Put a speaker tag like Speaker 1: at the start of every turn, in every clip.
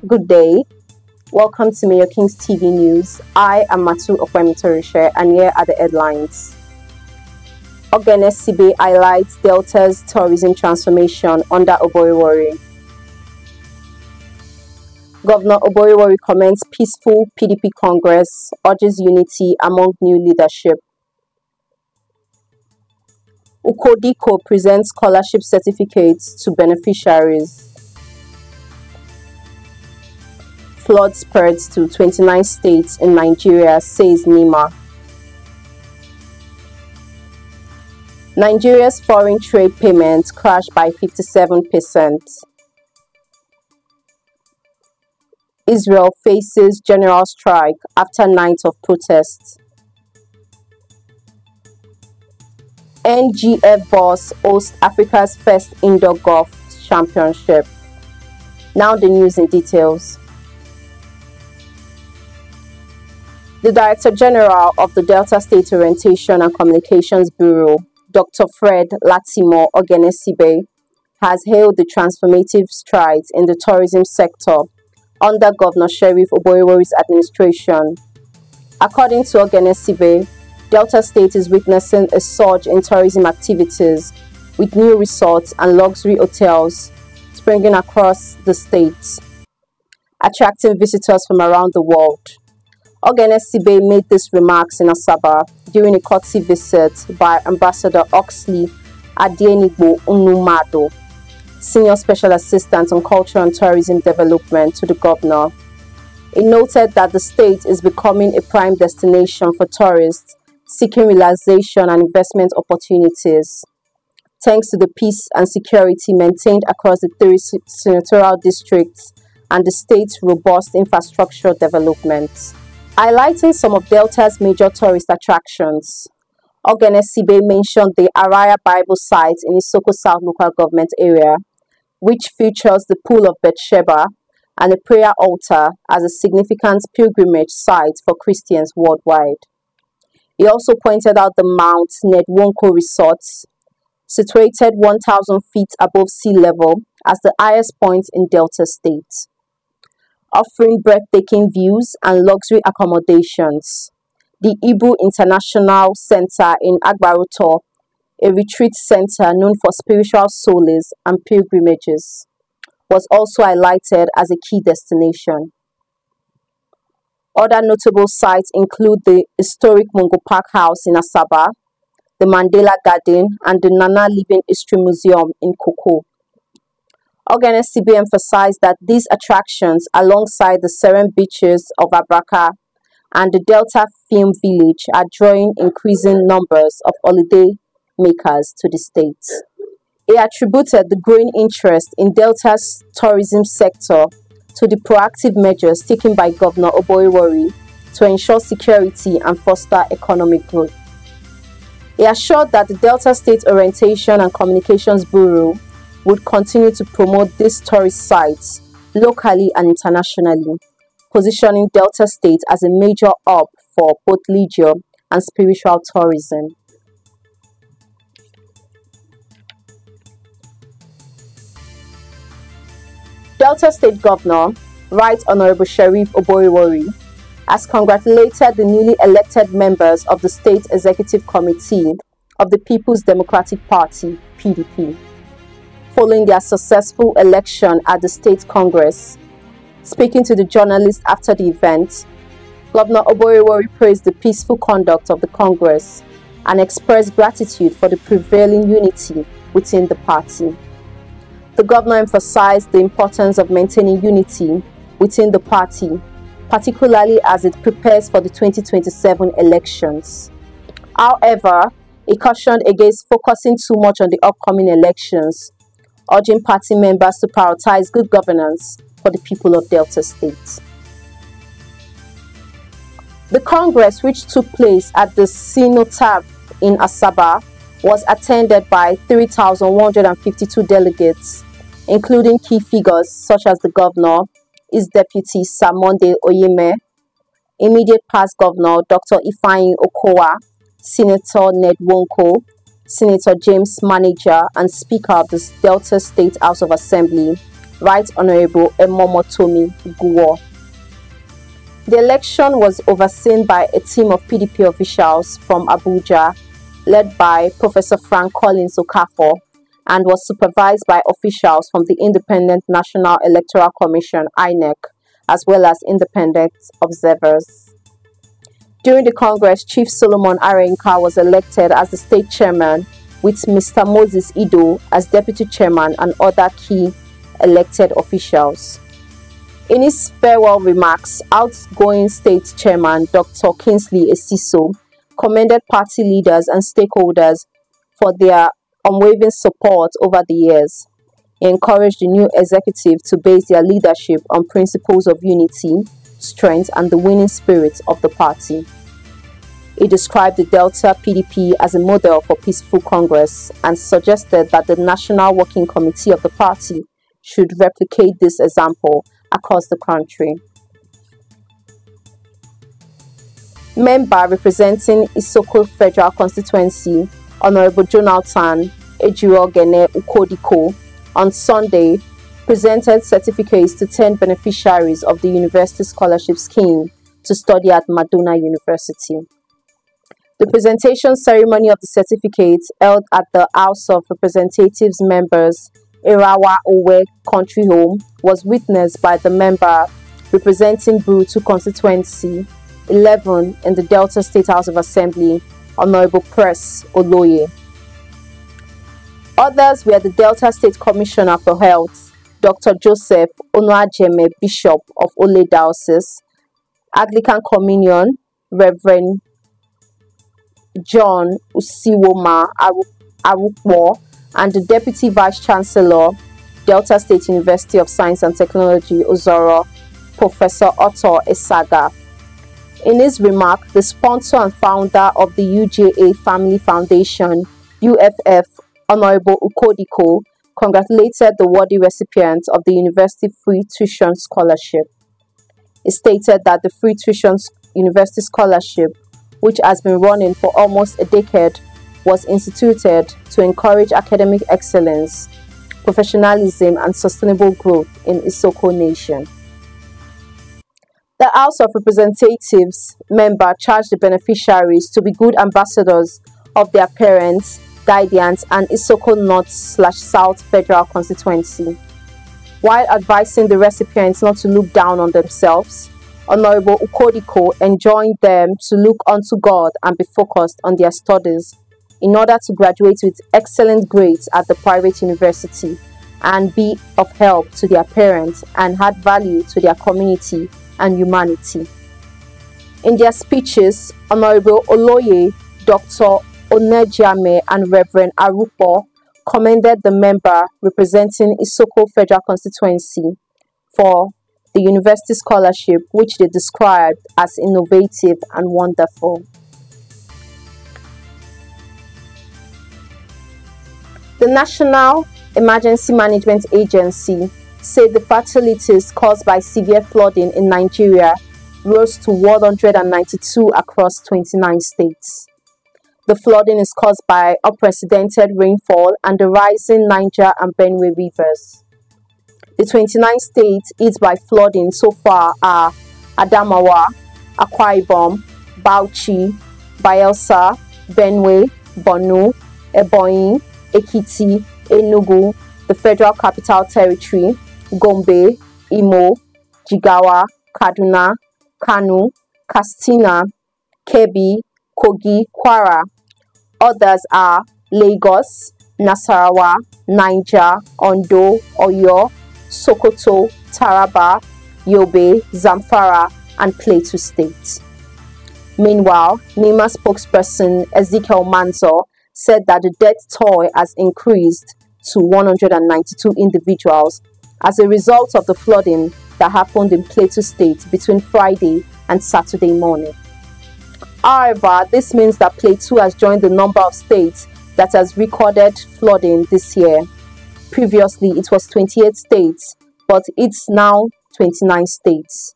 Speaker 1: Good day. Welcome to Mayorkings TV News. I am Matu Okwemitorishe, and here are the headlines. Sibe highlights Delta's tourism transformation under Oboiwori. Governor Oboiwori commends peaceful PDP Congress, urges unity among new leadership. Ukodiko presents scholarship certificates to beneficiaries. Flood spreads to 29 states in Nigeria, says NEMA. Nigeria's foreign trade payments crashed by 57%. Israel faces general strike after night of protests. NGF boss hosts Africa's first indoor golf championship. Now the news in details. The Director General of the Delta State Orientation and Communications Bureau, Dr. Fred Latimo Sibe, has hailed the transformative strides in the tourism sector under Governor Sheriff Oboiwori's administration. According to Sibe, Delta State is witnessing a surge in tourism activities, with new resorts and luxury hotels springing across the state, attracting visitors from around the world. Sibe made these remarks in Asaba during a courtesy visit by Ambassador Oxley Adienigbo Unumado, Senior Special Assistant on Culture and Tourism Development to the governor. He noted that the state is becoming a prime destination for tourists seeking relaxation and investment opportunities, thanks to the peace and security maintained across the 3 senatorial districts and the state's robust infrastructure development. Highlighting some of Delta's major tourist attractions, Sibe mentioned the Araya Bible site in Isoko South local government area, which features the Pool of Bathsheba and a prayer altar as a significant pilgrimage site for Christians worldwide. He also pointed out the Mount Nedwonko Resort, situated 1,000 feet above sea level, as the highest point in Delta State, offering breathtaking views and luxury accommodations. The Ibu International Center in Agbaruto, a retreat center known for spiritual solace and pilgrimages, was also highlighted as a key destination. Other notable sites include the historic Mungo Park House in Asaba, the Mandela Garden, and the Nana Living History Museum in Koko. Sibe emphasized that these attractions, alongside the serene beaches of Abraka and the Delta Film Village, are drawing increasing numbers of holiday makers to the state. He attributed the growing interest in Delta's tourism sector to the proactive measures taken by Governor Oboiwori to ensure security and foster economic growth. He assured that the Delta State Orientation and Communications Bureau would continue to promote these tourist sites locally and internationally, positioning Delta State as a major hub for both leisure and spiritual tourism. Delta State Governor, Right Honorable Sheriff Oboiwori, has congratulated the newly elected members of the State Executive Committee of the People's Democratic Party, PDP, following their successful election at the State Congress. Speaking to the journalists after the event, Governor Oboiwori praised the peaceful conduct of the Congress and expressed gratitude for the prevailing unity within the party. The governor emphasized the importance of maintaining unity within the party, particularly as it prepares for the 2027 elections. However, he cautioned against focusing too much on the upcoming elections, urging party members to prioritize good governance for the people of Delta State. The Congress, which took place at the Cenotaph in Asaba, was attended by 3,152 delegates, including key figures such as the governor, his deputy Sir Monday Oyeme, immediate past governor Dr. Ifeanyi Okowa, Senator Ned Nwoko, Senator James Manager, and Speaker of the Delta State House of Assembly, Right Honorable Emomotomi Guo. The election was overseen by a team of PDP officials from Abuja, led by Professor Frank Collins Okafor, and was supervised by officials from the Independent National Electoral Commission (INEC), as well as independent observers. During the Congress, Chief Solomon Arenka was elected as the state chairman, with Mr. Moses Ido as deputy chairman and other key elected officials. In his farewell remarks, outgoing state chairman Dr. Kingsley Esiso commended party leaders and stakeholders for their unwavering support over the years. He encouraged the new executive to base their leadership on principles of unity, strength, and the winning spirit of the party. He described the Delta PDP as a model for peaceful Congress and suggested that the National Working Committee of the party should replicate this example across the country. Member representing Isoko Federal Constituency, Honorable Jonathan Ejirogene Ukodiko, on Sunday presented certificates to 10 beneficiaries of the University Scholarship Scheme to study at Madonna University. The presentation ceremony of the certificates, held at the House of Representatives members' Erawa Owe Country Home, was witnessed by the member representing Burutu Constituency 11 in the Delta State House of Assembly, Honorable Press Oloye. Others were the Delta State Commissioner for Health, Dr. Joseph Onuajeme, Bishop of Ole Diocese, Anglican Communion, Reverend John Usiwoma Arukwo, and the Deputy Vice Chancellor, Delta State University of Science and Technology, Ozoro, Professor Otto Esaga. In his remark, the sponsor and founder of the UJA Family Foundation, UFF, Honorable Ukodiko, congratulated the worthy recipient of the University Free Tuition Scholarship. He stated that the Free Tuition University Scholarship, which has been running for almost a decade, was instituted to encourage academic excellence, professionalism, and sustainable growth in Isoko Nation. The House of Representatives member charged the beneficiaries to be good ambassadors of their parents, guardians, and Isoko North/South Federal Constituency. While advising the recipients not to look down on themselves, Honorable Ukodiko enjoined them to look unto God and be focused on their studies in order to graduate with excellent grades at the private university and be of help to their parents and add value to their community and humanity. In their speeches, Honorable Oloye, Dr. Onejame, and Reverend Arupo commended the member representing Isoko Federal Constituency for the university scholarship, which they described as innovative and wonderful. The National Emergency Management Agency said the fatalities caused by severe flooding in Nigeria rose to 192 across 29 states. The flooding is caused by unprecedented rainfall and the rising Niger and Benue rivers. The 29 states hit by flooding so far are Adamawa, Akwa Ibom, Bauchi, Bayelsa, Benue, Borno, Ebonyi, Ekiti, Enugu, the Federal Capital Territory, Gombe, Imo, Jigawa, Kaduna, Kano, Katsina, Kebbi, Kogi, Kwara. Others are Lagos, Nasarawa, Niger, Ondo, Oyo, Sokoto, Taraba, Yobe, Zamfara, and Plateau State. Meanwhile, NEMA spokesperson Ezekiel Manzo said that the death toll has increased to 192 individuals as a result of the flooding that happened in Plateau State between Friday and Saturday morning. However, this means that Plateau has joined the number of states that has recorded flooding this year. Previously, it was 28 states, but it's now 29 states.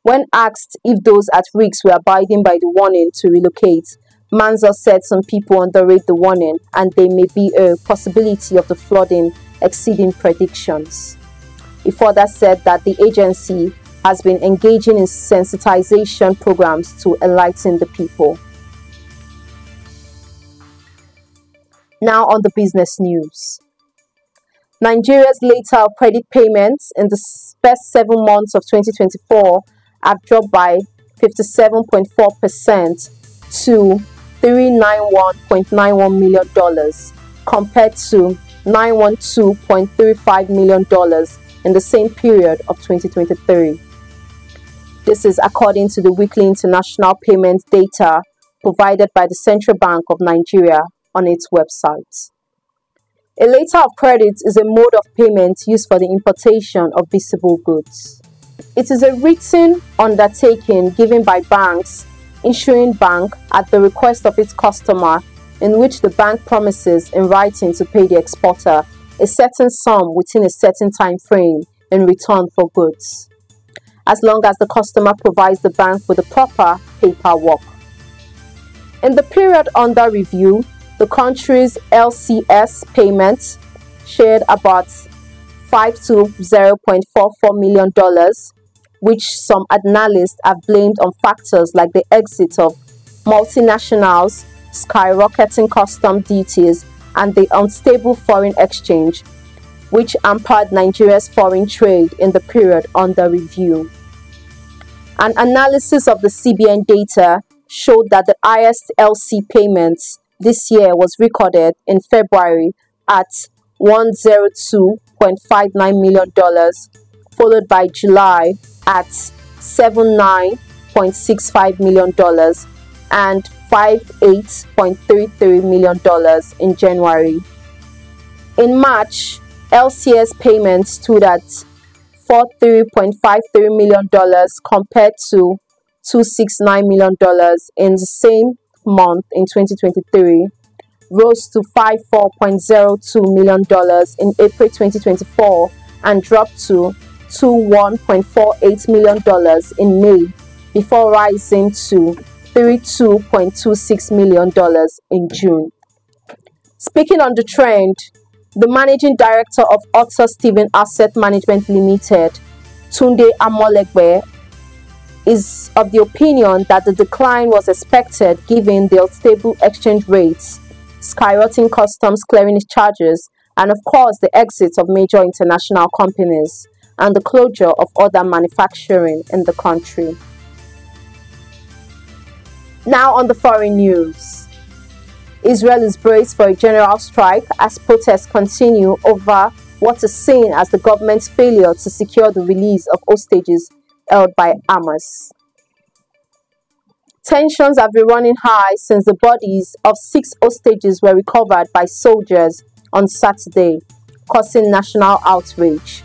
Speaker 1: When asked if those at risk were abiding by the warning to relocate, Manzo said some people underrate the warning and there may be a possibility of the flooding exceeding predictions. He further said that the agency has been engaging in sensitization programs to enlighten the people. Now on the business news. Nigeria's letter of credit payments in the first 7 months of 2024 have dropped by 57.4% to $391.91 million compared to $912.35 million in the same period of 2023. This is according to the weekly international payments data provided by the Central Bank of Nigeria on its website. A letter of credit is a mode of payment used for the importation of visible goods. It is a written undertaking given by banks, issuing bank at the request of its customer, in which the bank promises in writing to pay the exporter a certain sum within a certain time frame in return for goods, as long as the customer provides the bank with the proper paperwork. In the period under review, the country's LCS payments shared about $520.44 million, which some analysts have blamed on factors like the exit of multinationals, skyrocketing custom duties, and the unstable foreign exchange, which hampered Nigeria's foreign trade in the period under review. An analysis of the CBN data showed that the highest LC payments this year was recorded in February at $102.59 million, followed by July at $79.65 million and $58.33 million in January. In March, LCS payments stood at $43.53 million compared to $269 million in the same month in 2023, rose to $54.02 million in April 2024, and dropped to $21.48 million in May, before rising to $32.26 million in June. Speaking on the trend, the managing director of Otter Steven Asset Management Limited, Tunde Amolegbe, is of the opinion that the decline was expected given the unstable exchange rates, skyrocketing customs clearance charges, and of course the exit of major international companies and the closure of other manufacturing in the country. Now on the foreign news. Israel is braced for a general strike as protests continue over what is seen as the government's failure to secure the release of hostages held by Hamas. Tensions have been running high since the bodies of 6 hostages were recovered by soldiers on Saturday, causing national outrage.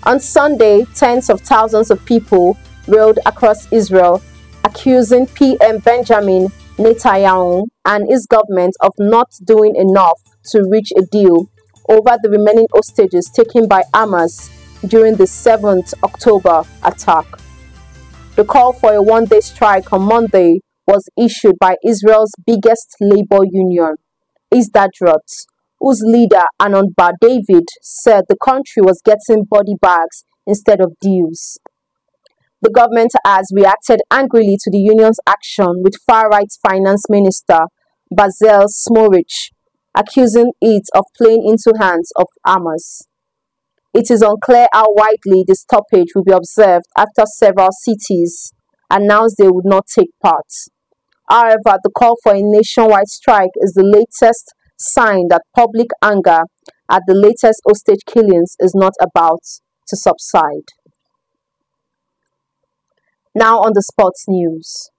Speaker 1: On Sunday, tens of thousands of people railed across Israel, accusing PM Benjamin Netanyahu and his government of not doing enough to reach a deal over the remaining hostages taken by Hamas during the 7th October attack. The call for a one-day strike on Monday was issued by Israel's biggest labor union, Histadrut, whose leader Anon Bar David said the country was getting body bags instead of deals. The government has reacted angrily to the union's action, with far-right finance minister Bezalel Smotrich accusing it of playing into hands of Hamas. It is unclear how widely the stoppage will be observed after several cities announced they would not take part. However, the call for a nationwide strike is the latest sign that public anger at the latest hostage killings is not about to subside. Now on the sports news.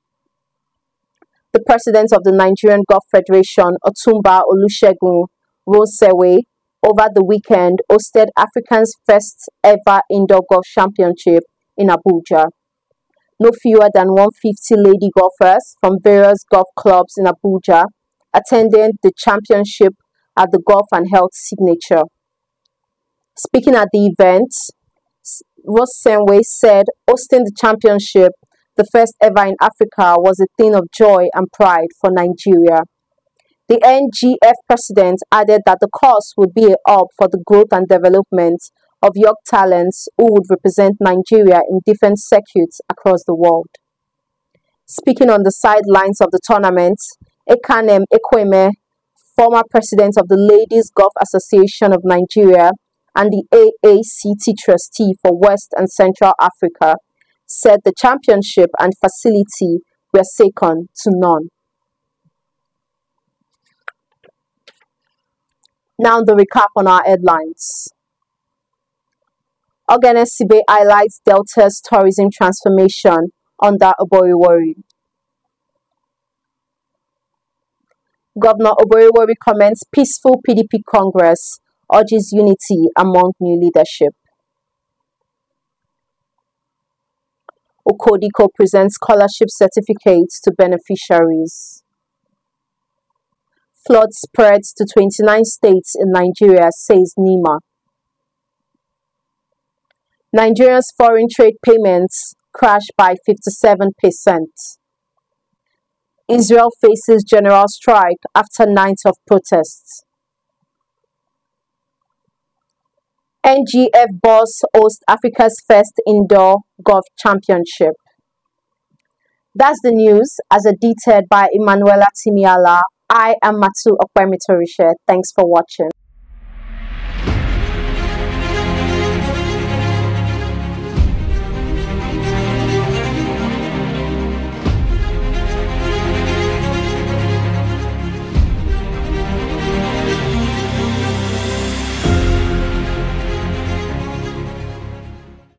Speaker 1: The president of the Nigerian Golf Federation, Otumba Olusegun Rosewe, over the weekend hosted Africa's first ever indoor golf championship in Abuja. No fewer than 150 lady golfers from various golf clubs in Abuja attended the championship at the Golf and Health Signature. Speaking at the event, Rosewe said hosting the championship, the first ever in Africa, was a thing of joy and pride for Nigeria. The NGF president added that the course would be a hub for the growth and development of young talents who would represent Nigeria in different circuits across the world. Speaking on the sidelines of the tournament, Ekanem Ekweme, former president of the Ladies Golf Association of Nigeria and the AACT trustee for West and Central Africa, said the championship and facility were second to none. Now the recap on our headlines. Ogenesibe highlights Delta's tourism transformation under Oboriwori. Governor Oboriwori comments peaceful PDP Congress, urges unity among new leadership. Okodiko presents scholarship certificates to beneficiaries. Flood spreads to 29 states in Nigeria, says NEMA. Nigeria's foreign trade payments crashed by 57%. Israel faces general strike after nights of protests. NGF boss hosts Africa's first indoor golf championship. That's the news as edited by Emanuela Timiala. I am Matu Okpemitorishe. Thanks for watching.